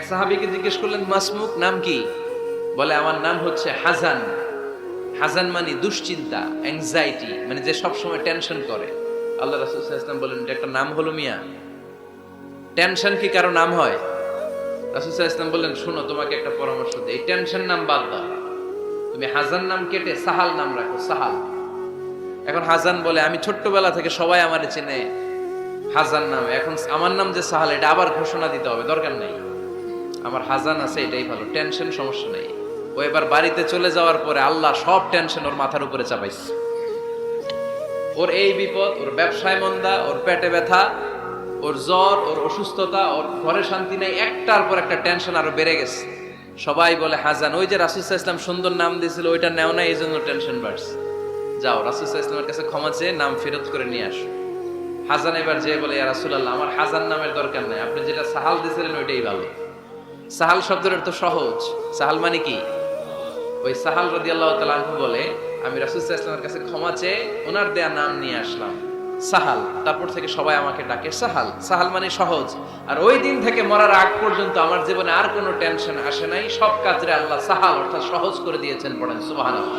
সাহাবীকে জিজ্ঞেস করলেন, মাসমুক, নাম কি? বলে, আমার নাম হচ্ছে হাজান। হাজান মানে দুশ্চিন্তা, অ্যাংজাইটি, মানে যে সবসময় টেনশন করে। আল্লাহ রাসূল সাল্লাল্লাহু আলাইহি ওয়াসাল্লাম বলেন, এটা একটা নাম হলো মিয়া? টেনশন কি কারো নাম হয়? রাসূল সাল্লাল্লাহু আলাইহি ওয়াসাল্লাম বললেন, শোনো, তোমাকে একটা পরামর্শ দিই, এই টেনশন নাম বাদ দাও, তুমি হাজান নাম কেটে সাহাল নাম রাখো, সাহাল। এখন হাজান বলে, আমি ছোট্টবেলা থেকে সবাই আমারে চেনে হাজান নামে, এখন আমার নাম যে সাহাল, এটা আবার ঘোষণা দিতে হবে, দরকার নেই, আমার হাজান আছে, এটাই ভালো, টেনশন সমস্যা নেই। ও এবার বাড়িতে চলে যাওয়ার পরে আল্লাহ সব টেনশন ওর মাথার উপরে চাপাইছে। ওর এই বিপদ, ওর ব্যবসায় মন্দা, ওর পেটে ব্যথা, ওর জ্বর, ওর অসুস্থতা, ওর ঘরে শান্তি নেই, একটার পর একটা টেনশন আরো বেড়ে গেছে। সবাই বলে হাজান, ওই যে রাসূল সাল্লাল্লাহু আলাইহি ওয়াসাল্লাম সুন্দর নাম দিয়েছিল, ওইটা নেও না, এই জন্য টেনশন বাড়ছে। যাও রাসূল সাল্লাল্লাহু আলাইহি ওয়াসাল্লামের কাছে ক্ষমা চেয়ে নাম ফেরত করে নিয়ে আসো। হাজান এবার যেয়ে বলে, ইয়া রাসূলুল্লাহ, আমার হাজান নামের দরকার নাই, আপনি যেটা সাহাল দিয়েছিলেন ওইটাই ভালো। সাহাল শব্দের তো সহজ। সাহাল মানে কি? ওই সাহাল রাদিয়াল্লাহু তাআলা আনহু বলে, আমি রাসূল সাল্লাল্লাহু আলাইহি ওয়াসাল্লামের কাছে ক্ষমা চেয়ে ওনার দেয়া নাম নিয়ে আসলাম, সাহাল। তারপর থেকে সবাই আমাকে ডাকে সাহাল। সাহাল মানে সহজ। আর ওই দিন থেকে মরার আগ পর্যন্ত আমার জীবনে আর কোনো টেনশন আসে নাই, সব কাজরে আল্লাহ সাহাল অর্থাৎ সহজ করে দিয়েছেন। পড়েন সুবহানাল্লাহ।